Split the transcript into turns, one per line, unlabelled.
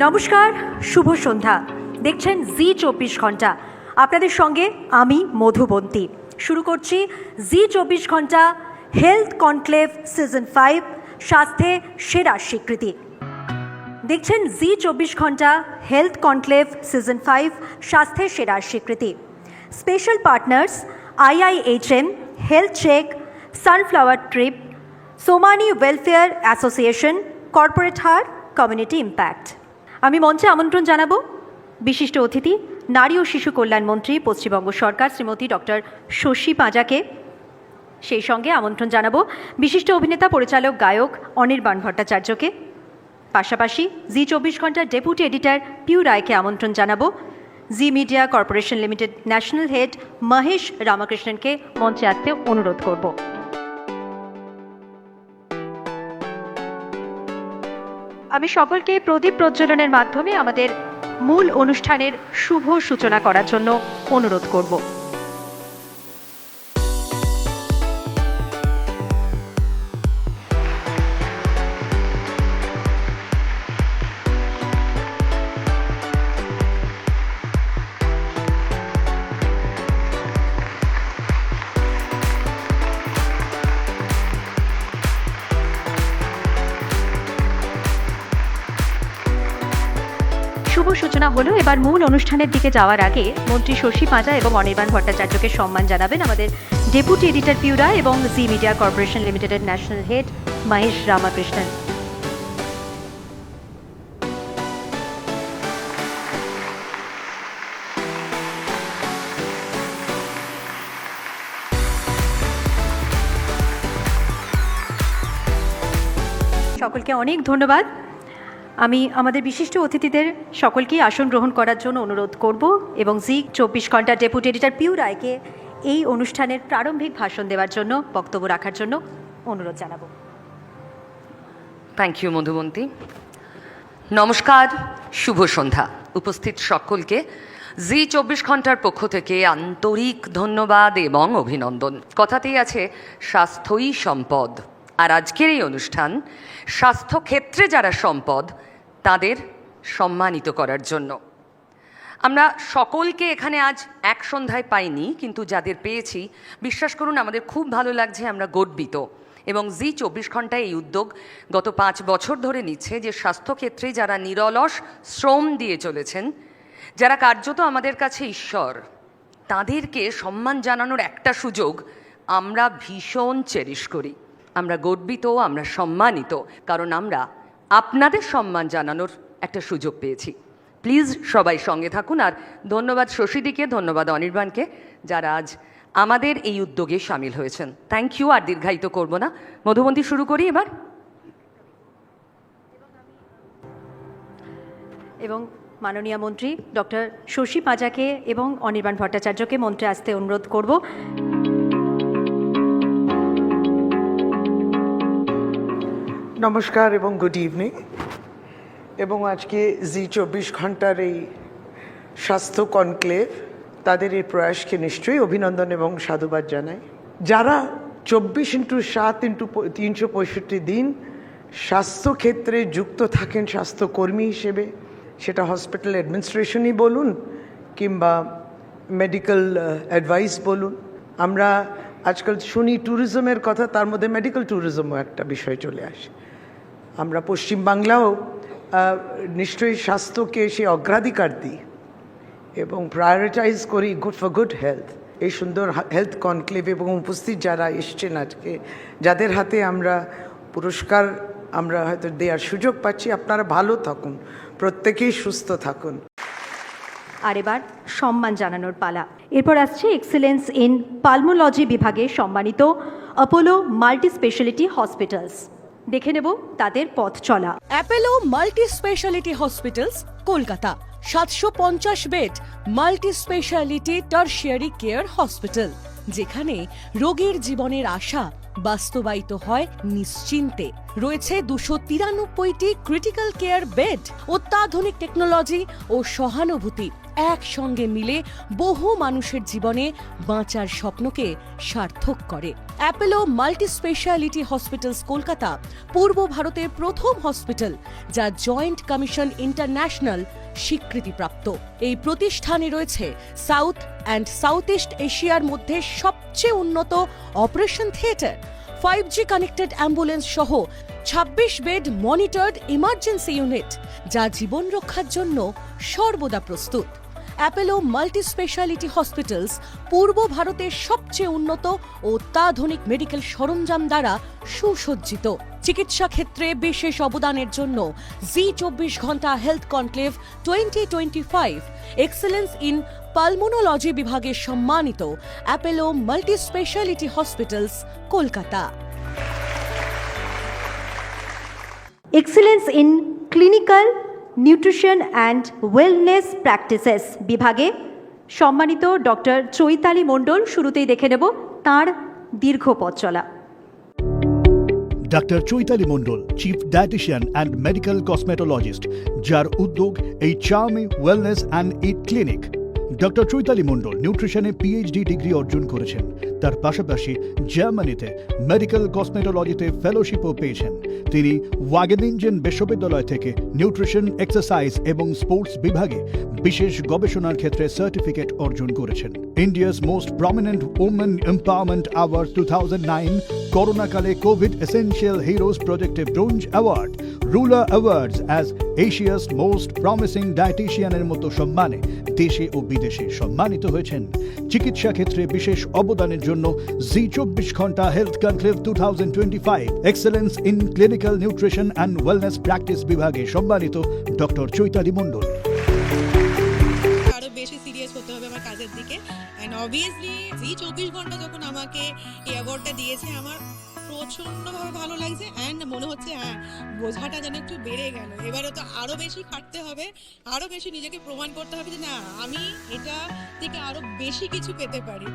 নমস্কার, শুভ সন্ধ্যা। দেখছেন জি 24 ঘন্টা। আপনাদের সঙ্গে আমি মধুবন্তী। শুরু করছি জি 24 ঘন্টা হেলথ কনক্লেভ সিজন 5 স্বাস্থ্যে সেরা স্বীকৃতি। দেখছেন জি 24 ঘন্টা হেলথ কনক্লেভ সিজন 5 স্বাস্থ্যে সেরা স্বীকৃতি। Special partners IIHM, health check, sunflower trip, Somani welfare association, corporate হার, কমিউনিটি ইম্প্যাক্ট। আমি মঞ্চে আমন্ত্রণ জানাবো বিশিষ্ট অতিথি নারী ও শিশু কল্যাণ মন্ত্রী পশ্চিমবঙ্গ সরকার শ্রীমতী ডক্টর শশী পাঁজাকে। সেই সঙ্গে আমন্ত্রণ জানাবো বিশিষ্ট অভিনেতা, পরিচালক, গায়ক অনির্বাণ ভট্টাচার্যকে। পাশাপাশি জি 24 ঘন্টার ডেপুটি এডিটর পিউ রায়কে আমন্ত্রণ জানাবো। Zee media corporation limited national head Mahesh রামকৃষ্ণনকে মঞ্চে আসতে অনুরোধ করব। আমি সকলকে প্রদীপ প্রজ্বলনের মাধ্যমে আমাদের মূল অনুষ্ঠানের শুভ সূচনা করার জন্য অনুরোধ করব। শুভ সূচনা হলো। এবার মূল অনুষ্ঠানের দিকে যাওয়ার আগে মন্ত্রী শশী পাঁজা এবং অনির্বাণ ভট্টাচার্যকে সম্মান জানাবেন আমাদের ডেপুটি এডিটর পিউ রায় এবং জি মিডিয়া কর্পোরেশন লিমিটেডের ন্যাশনাল হেড মহেশ রামকৃষ্ণন। সকলকে অনেক ধন্যবাদ। আমি আমাদের বিশিষ্ট অতিথিদের সকলকেই আসন গ্রহণ করার জন্য অনুরোধ করব এবং জি 24 ঘন্টা ডেপুটি এডিটর পিউ রায়কে এই অনুষ্ঠানের প্রারম্ভিক ভাষণ দেওয়ার জন্য, বক্তব্য রাখার জন্য অনুরোধ জানাবো।
Thank you Madhubanti. নমস্কার, শুভ সন্ধ্যা। উপস্থিত সকলকে জি 24 ঘন্টার পক্ষ থেকে আন্তরিক ধন্যবাদ এবং অভিনন্দন। কথাতেই আছে স্বাস্থ্যই সম্পদ, আর আজকের এই অনুষ্ঠান স্বাস্থ্যক্ষেত্রে যারা সম্পদ তাদের সম্মানিত করার জন্য। আমরা সকলকে এখানে আজ এক সন্ধ্যায় পাইনি, কিন্তু যাদের পেয়েছি বিশ্বাস করুন আমাদের খুব ভালো লাগছে, আমরা গর্বিত। এবং জি 24 ঘন্টায় এই উদ্যোগ গত 5 বছর ধরে নিচ্ছে যে স্বাস্থ্যক্ষেত্রে যারা নিরলস শ্রম দিয়ে চলেছেন, যারা কার্যত আমাদের কাছে ঈশ্বর, তাদেরকে সম্মান জানানোর একটা সুযোগ আমরা ভীষণ চেরিশ করি। আমরা গর্বিত, আমরা সম্মানিত, কারণ আমরা আপনাদের সম্মান জানানোর একটা সুযোগ পেয়েছি। প্লিজ সবাই সঙ্গে থাকুন। আর ধন্যবাদ শশীদিকে, ধন্যবাদ অনির্বাণকে, যারা আজ আমাদের এই উদ্যোগে সামিল হয়েছেন। Thank you. আর দীর্ঘায়িত করব না, মধুবন্তী শুরু করি এবার।
এবং মাননীয় মন্ত্রী ডক্টর শশী পাঁজাকে এবং অনির্বাণ ভট্টাচার্যকে মঞ্চে আসতে অনুরোধ করব।
নমস্কার এবং গুড ইভিনিং। এবং আজকে জি 24 ঘন্টার এই স্বাস্থ্য কনক্লেভ, তাদের এই প্রয়াসকে নিশ্চয়ই অভিনন্দন এবং সাধুবাদ জানাই। যারা 24x7x365 দিন স্বাস্থ্যক্ষেত্রে যুক্ত থাকেন স্বাস্থ্যকর্মী হিসেবে, সেটা হসপিটাল অ্যাডমিনিস্ট্রেশনই বলুন কিংবা মেডিকেল অ্যাডভাইস বলুন। আমরা আজকাল শুনি ট্যুরিজমের কথা, তার মধ্যে মেডিকেল ট্যুরিজমও একটা বিষয় চলে আসে। আমরা পশ্চিমবাংলাও নিশ্চয়ই স্বাস্থ্যকে সে অগ্রাধিকার দিই এবং প্রায়োরিটাইজ করি গুড ফর গুড হেলথ। এই সুন্দর হেলথ কনক্লেভ এবং উপস্থিত যারা এসছেন আজকে, যাদের হাতে আমরা পুরস্কার আমরা হয়তো দেওয়ার সুযোগ পাচ্ছি, আপনারা ভালো থাকুন, প্রত্যেকেই সুস্থ থাকুন।
আর এবার সম্মান জানানোর পালা। এরপর আসছে এক্সেলেন্স ইন পালমোলজি বিভাগে সম্মানিত অ্যাপোলো মাল্টি স্পেশালিটি হসপিটালস। দেখে নেব তাদের পথ চলা।
Apollo multi speciality hospitals, Kolkata. 750 bed multi speciality tertiary care hospital. যেখানে রোগীর জীবনের আশা বাস্তবায়িত হয় নিশ্চিন্তে। রয়েছে 293টি ক্রিটিক্যাল কেয়ার বেড। অত্যাধুনিক টেকনোলজি ও সহানুভূতি একসঙ্গে মিলে বহু মানুষের জীবনে বাঁচার স্বপ্নকে সার্থক করে। Apollo multi speciality hospitals Kolkata পূর্ব ভারতের প্রথম হসপিটাল, যা জয়েন্ট কমিশন ইন্টারন্যাশনাল স্বীকৃতিপ্রাপ্ত। এই প্রতিষ্ঠানে রয়েছে সাউথ অ্যান্ড সাউথ ইস্ট এশিয়ার মধ্যে সবচেয়ে উন্নত operation theatre, 5G connected ambulance সহ 26 বেড মনিটরড ইমার্জেন্সি ইউনিট, যা জীবন রক্ষার জন্য সর্বদা প্রস্তুত। অ্যাপোলো মাল্টি স্পেশালিটি হসপিটালস পূর্ব ভারতের সবচেয়ে উন্নত ও অত্যাধুনিক মেডিকেল সরঞ্জাম দ্বারা সুসজ্জিত। চিকিৎসা ক্ষেত্রে বিশেষ অবদানের জন্য জি24 ঘন্টা health conclave 2025 excellence in pulmonology বিভাগে সম্মানিত Apollo multi speciality hospitals Kolkata.
Excellence in clinical nutrition and wellness practices বিভাগে সম্মানিত ডক্টর চৈতালি মণ্ডল। শুরুতেই দেখে নেব তাঁর দীর্ঘ পথ চলা।
Doctor Chaitali Mondal, chief dietitian and medical cosmetologist, যার উদ্যোগ এই Charmi wellness and eat clinic. Doctor Chaitali Mondal নিউট্রিশনে পিএইচডি ডিগ্রি অর্জন করেছেন। তার পাশাপাশি জার্মানিতে মেডিকেল কসমেটোলজিতে ফেলোশিপও পেয়েছেন। তিনি ওয়াগেনিনজেন বিশ্ববিদ্যালয় থেকে নিউট্রিশন, এক্সারসাইজ এবং স্পোর্টস বিভাগে বিশেষ গবেষণার ক্ষেত্রে সার্টিফিকেট অর্জন করেছেন। India's most prominent women empowerment award 2009, করোনাকালে কোভিড এসেনশিয়াল হিরোজ প্রজেক্টে bronze award, ruler awards as Asia's most promising ডায়েটিশিয়ানের মতো সম্মানে দেশে ও বিদেশে সম্মানিত হয়েছেন। চিকিৎসা ক্ষেত্রে বিশেষ অবদানের জন্য জি24 ঘন্টা health conclave 2025 excellence in clinical nutrition and wellness practice বিভাগে সম্মানিত ডক্টর চৈতালি মণ্ডল।
আরো বেশি সিরিয়াস হতে হবে আমার কাজের দিকে। এন্ড অবভিয়াসলি জি24 ঘন্টা যখন আমাকে এই অ্যাওয়ার্ডটা দিয়েছে, আমার প্রচন্ডভাবে ভালো লাগছে। অ্যান্ড মনে হচ্ছে হ্যাঁ, বোঝাটা যেন একটু বেড়ে গেল। এবারে তো আরো বেশি খাটতে হবে, আরো বেশি নিজেকে প্রমাণ করতে হবে যে না, আমি এটা থেকে আরো বেশি কিছু পেতে পারি।